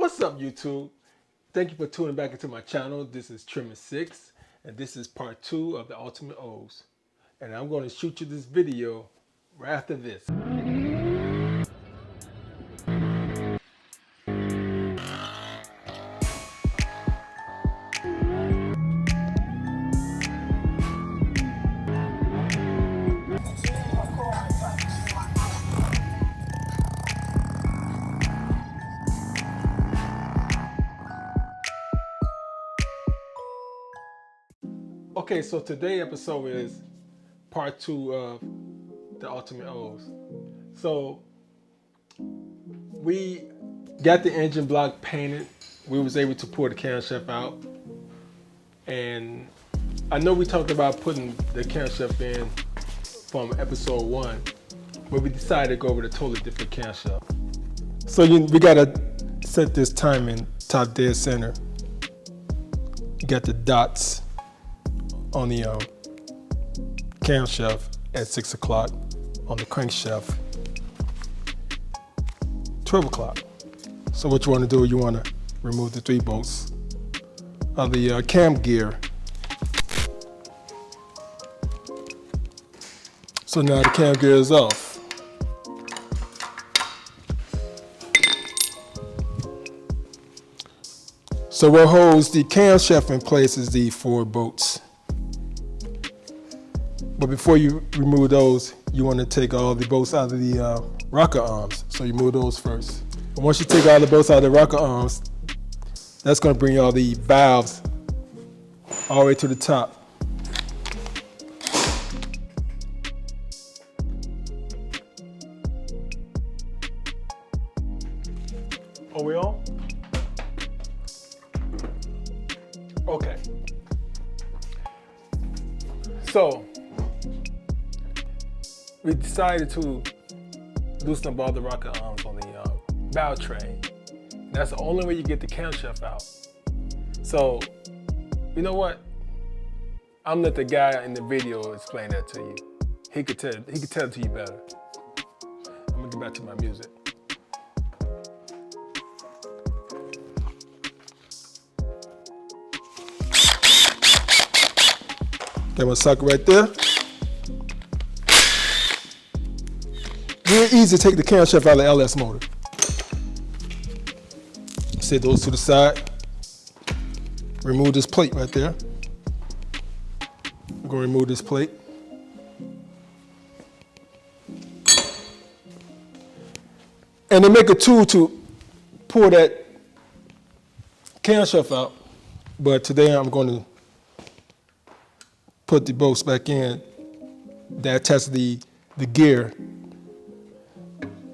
What's up, YouTube? Thank you for tuning back into my channel. This is Trimmer 6, and this is part 2 of the Ultimate O's. And I'm going to shoot you this video right after this. Okay, so today's episode is part 2 of the Ultimate O's. So we got the engine block painted. We was able to pour the camshaft out. And I know we talked about putting the camshaft in from episode 1, but we decided to go with a totally different camshaft. So we gotta set this timing top dead center. You got the dots on the camshaft at 6 o'clock, on the crankshaft 12 o'clock. So what you want to do, you want to remove the 3 bolts of the cam gear. So now the cam gear is off. So what holds the camshaft in place is the 4 bolts. But before you remove those, you want to take all the bolts out of the rocker arms. So you remove those first. And once you take all the bolts out of the rocker arms, that's going to bring all the valves all the way to the top. Are we on? Okay. So we decided to loosen up all the rocker arms on the valve train. That's the only way you get the camshaft out. So, you know what? I'm not the guy in the video explain that to you. He could tell it to you better. I'm gonna get back to my music. Got my socket right there. Real easy to take the camshaft out of the LS motor. Set those to the side. Remove this plate right there. I'm going to remove this plate. And they make a tool to pull that camshaft out. But today I'm going to put the bolts back in that attach the gear.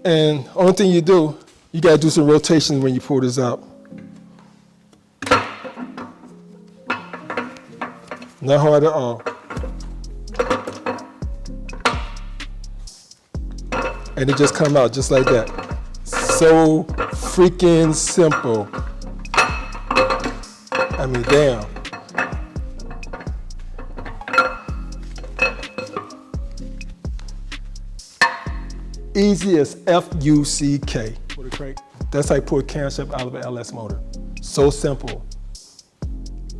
And only thing you do, you gotta do some rotations when you pull this out. Not hard at all. And it just come out just like that. So freaking simple. I mean, damn. Easy as F-U-C-K. That's how you pull a camshaft out of an LS motor. So simple.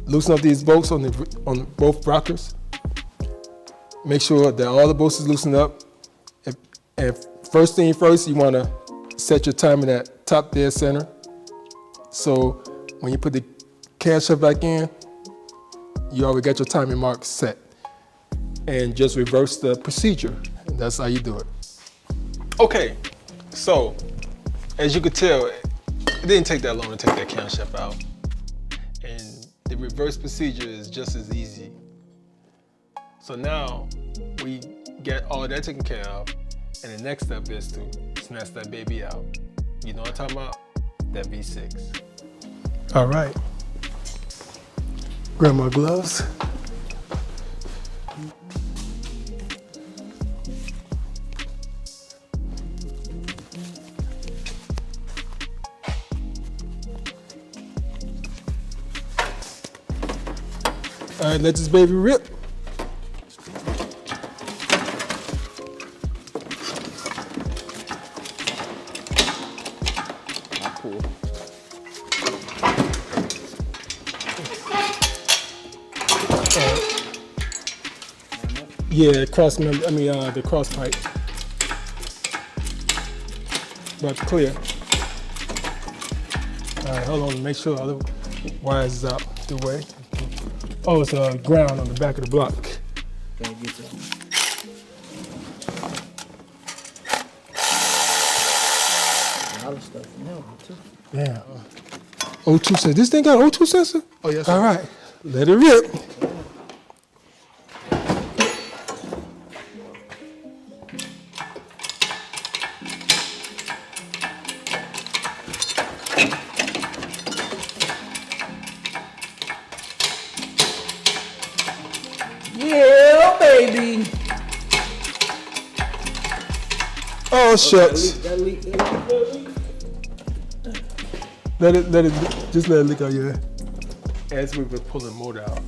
Loosen up these bolts on both rockers. Make sure that all the bolts is loosened up. And first thing first, you want to set your timing at top dead center. So when you put the camshaft back in, you already got your timing mark set. And just reverse the procedure. And that's how you do it. Okay, so as you could tell, it didn't take that long to take that camshaft out. And the reverse procedure is just as easy. So now we get all that taken care of, and the next step is to snatch that baby out. You know what I'm talking about? That V6. All right. Grab my gloves. All right, let this baby rip. Cool. Yeah, cross member. I mean, the cross pipe. But clear. All right, hold on. Make sure all the wires is out the way. Oh, it's ground on the back of the block. Gotta get that. A lot of stuff in there too. Yeah. O2 sensor. This thing got an O2 sensor? Oh yes. All right. Let it rip. Yeah, baby. Oh, shucks. That leak. Let it leak out, yeah. As we were pulling the motor out.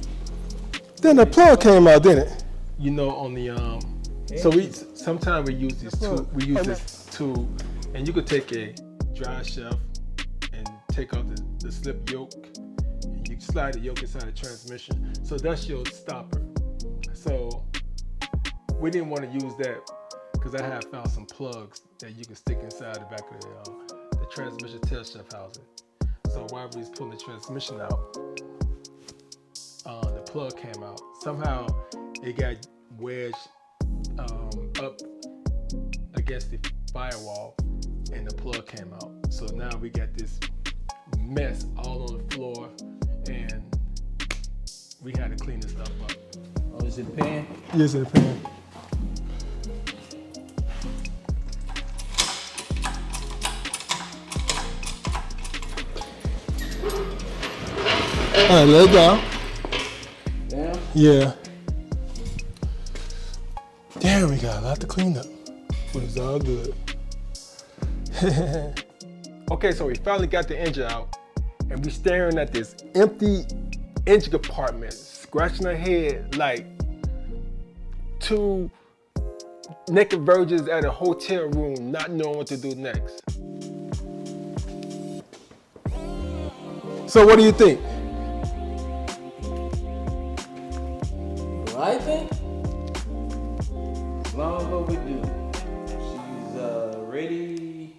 Then the plug came out, didn't it? You know, on the, so sometimes we use this tool, and you could take a dry shaft and take off the slip yoke, and you slide the yoke inside the transmission. So that's your stopper. So we didn't want to use that because I have found some plugs that you can stick inside the back of the transmission tail shaft housing. So while we was pulling the transmission out, the plug came out. Somehow it got wedged up against the firewall and the plug came out. So now we got this mess all on the floor and we had to clean this stuff up. Oh, is it a pan? Yes, it's a pan. All right, let it down. Down? Yeah. Damn, we got a lot to clean up, but it's all good. Okay, so we finally got the engine out, and we staring at this empty engine compartment, scratching our head like two naked virgins at a hotel room, not knowing what to do next. So what do you think? I think as long as what we do, she's ready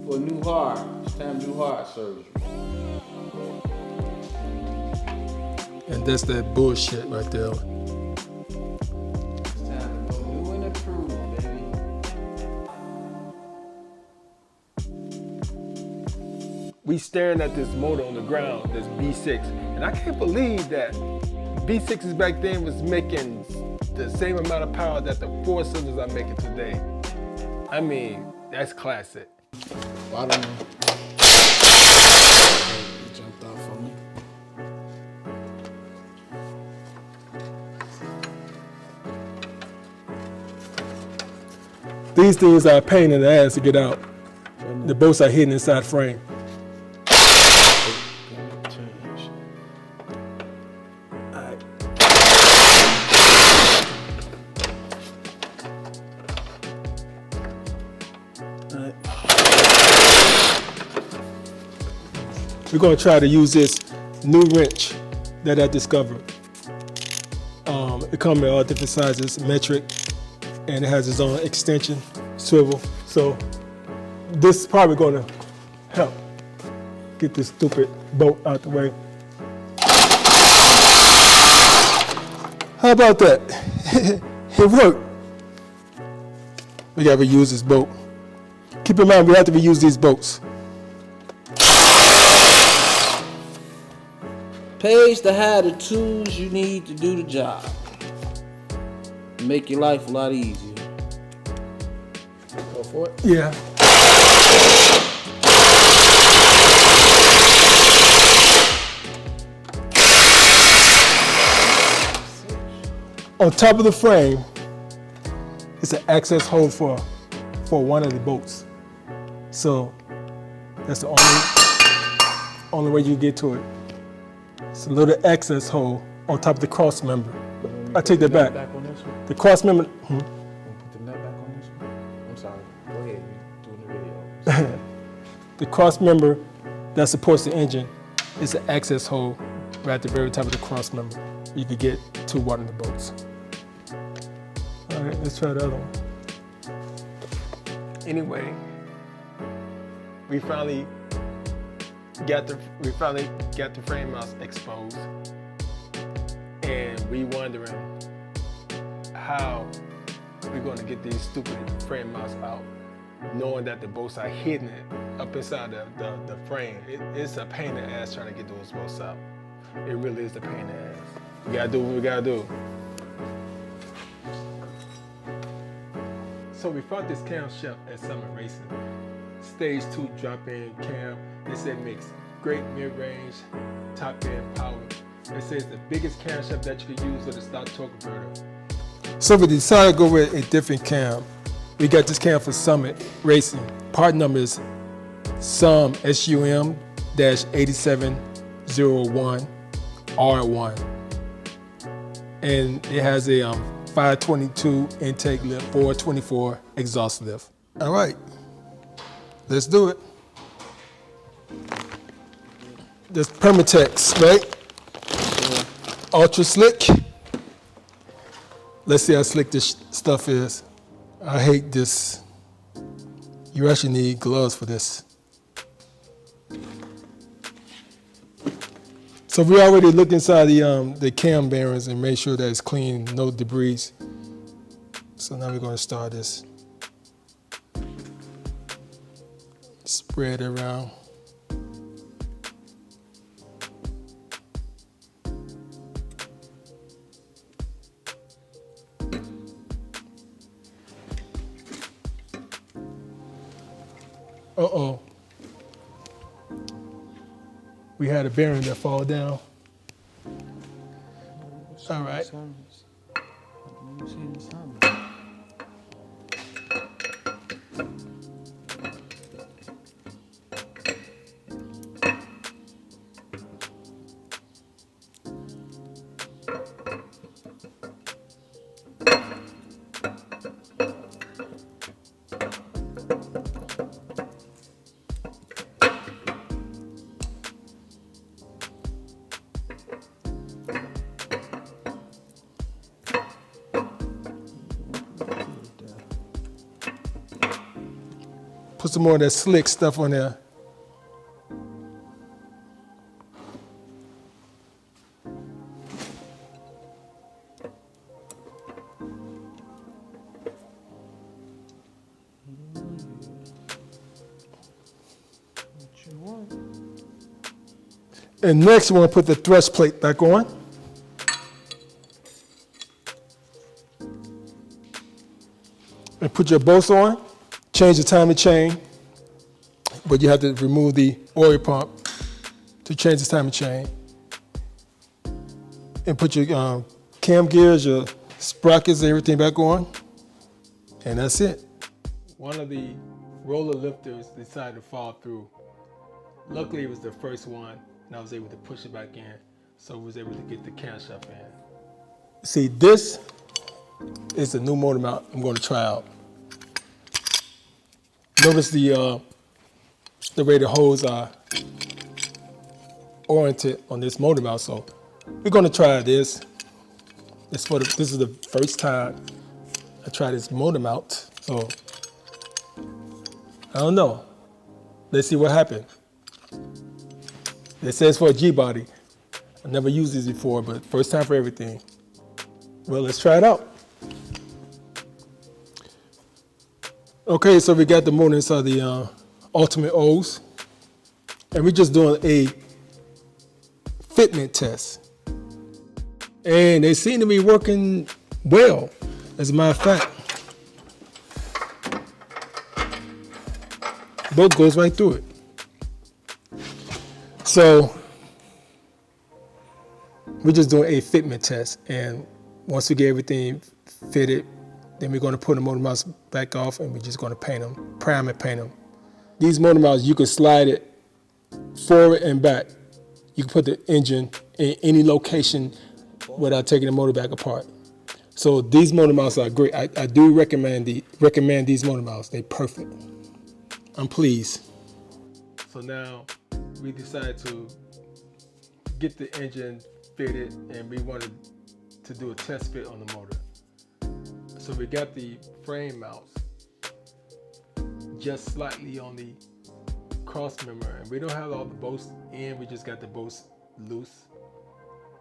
for a new heart. It's time to do heart surgery. And that's that bullshit right there. It's time to go new and improved, baby. We staring at this motor on the ground, this B6, and I can't believe that B6s back then was making the same amount of power that the 4 cylinders are making today. I mean, that's classic. I don't know. It jumped out for me. These things are a pain in the ass to get out. The bolts are hidden inside frame. We're going to try to use this new wrench that I discovered. It comes in all different sizes, metric, and it has its own extension, swivel. So this is probably going to help get this stupid bolt out the way. How about that? It worked. We got to reuse this bolt. Keep in mind, we have to reuse these bolts. Pays to have the tools you need to do the job. Make your life a lot easier. Go for it. Yeah. On top of the frame, it's an access hole for one of the bolts. So that's the only way you get to it. It's a little access hole on top of the cross member. I take that back. On this one? The cross member. Put the nut back on this one? I'm sorry. Go ahead. You're doing the video. The cross member that supports the engine is an access hole right at the very top of the cross member. You could get to one of the bolts. All right, let's try the other one. Anyway, we finally got the frame mounts exposed, and we wondering how we're going to get these stupid frame mounts out, knowing that the bolts are hidden up inside the frame. It's a pain in the ass trying to get those bolts out. It really is a pain in the ass. We gotta do what we gotta do. So we found this camshaft at Summit Racing. Stage 2 drop-in cam. They said makes great mid-range, top-end power. It says the biggest camshaft that you can use with a stock torque converter. So we decided to go with a different cam. We got this cam for Summit Racing. Part number is SUM-8701R1. And it has a 522 intake lift, 424 exhaust lift. All right, let's do it. This Permatex, right? Ultra slick. Let's see how slick this stuff is. I hate this. You actually need gloves for this. So we already looked inside the cam bearings and made sure that it's clean, no debris. So now we're going to start this. Spread it around. Uh-oh. We had a bearing that fall down. All right. Put some more of that slick stuff on there. And next, we want to put the thrust plate back on. And put your bolts on. Change the timing chain, but you have to remove the oil pump to change the timing chain. And put your cam gears, your sprockets, and everything back on. And that's it. One of the roller lifters decided to fall through. Luckily, it was the first one, and I was able to push it back in, so I was able to get the camshaft in. See, this is the new motor mount I'm going to try out. Notice the way the holes are oriented on this motor mount. So we're going to try this. This is the first time I try this motor mount. So I don't know. Let's see what happens. It says for a G-body. I never used this before, but first time for everything. Well, let's try it out. Okay, so we got the motor inside the Ultimate O's, and we're just doing a fitment test. And they seem to be working well, as a matter of fact. Bolt goes right through it. So we're just doing a fitment test, and once we get everything fitted, then we're going to put the motor mounts back off, and we're just going to paint them, prime and paint them. These motor mounts, you can slide it forward and back. You can put the engine in any location without taking the motor back apart. So these motor mounts are great. I do recommend these motor mounts. They're perfect. I'm pleased. So now we decided to get the engine fitted, and we wanted to do a test fit on the motor. So we got the frame mounts just slightly on the cross member, and we don't have all the bolts in, we just got the bolts loose.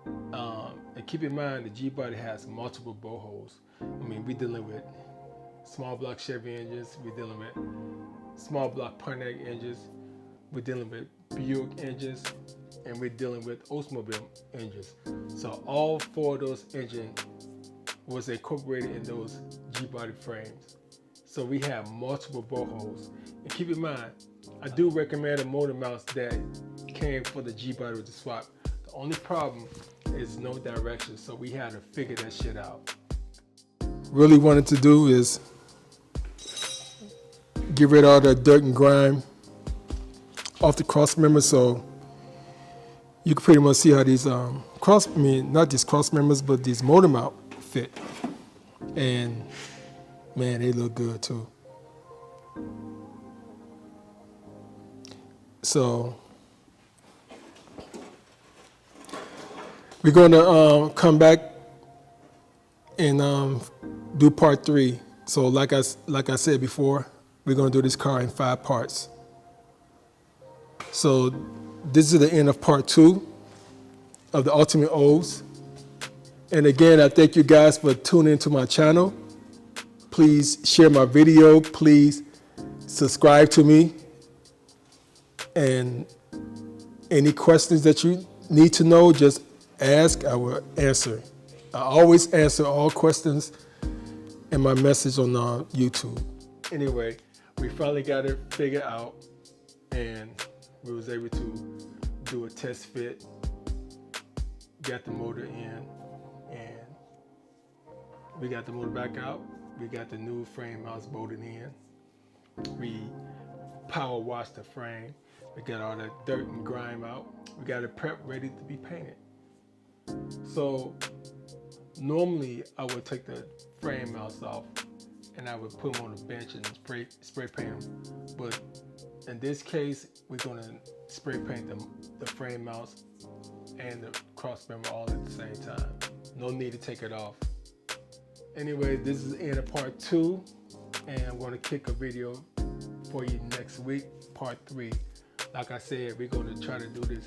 And keep in mind the G-body has multiple bolt holes. I mean, we're dealing with small block Chevy engines, we're dealing with small block Pontiac engines, we're dealing with Buick engines, and we're dealing with Oldsmobile engines. So all 4 of those engines was incorporated in those G-body frames. So we have multiple bolt holes. And keep in mind, I do recommend the motor mounts that came for the G-body with the swap. The only problem is no direction, so we had to figure that shit out. Really wanted to do is get rid of all the dirt and grime off the cross member, so you can pretty much see how these not these cross members, but these motor mount fit. And man, they look good too. So we're going to come back and do part 3. So like I said before, we're going to do this car in 5 parts. So this is the end of part 2 of the Ultimate O's. And again, I thank you guys for tuning into my channel. Please share my video. Please subscribe to me. And any questions that you need to know, just ask, I will answer. I always answer all questions in my message on YouTube. Anyway, we finally got it figured out, and we was able to do a test fit, got the motor in, and we got the motor back out. We got the new frame mounts bolted in. We power washed the frame. We got all the dirt and grime out. We got it prepped, ready to be painted. So normally I would take the frame mounts off and I would put them on the bench and spray paint them. But in this case, we're gonna spray paint the frame mounts and the cross member all at the same time. No need to take it off. Anyway, this is the end of part 2, and I'm gonna kick a video for you next week, part 3. Like I said, we're gonna try to do this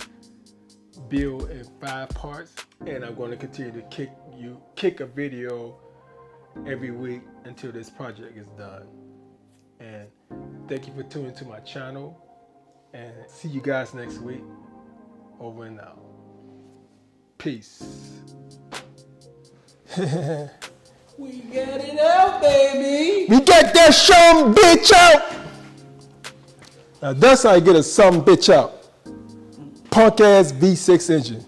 build in 5 parts, and I'm gonna continue to kick a video every week until this project is done. And thank you for tuning to my channel, and see you guys next week. Over and out. Peace. We got it out, baby. We got that some bitch out. Now that's how you get a some bitch out. Punk ass V6 engine.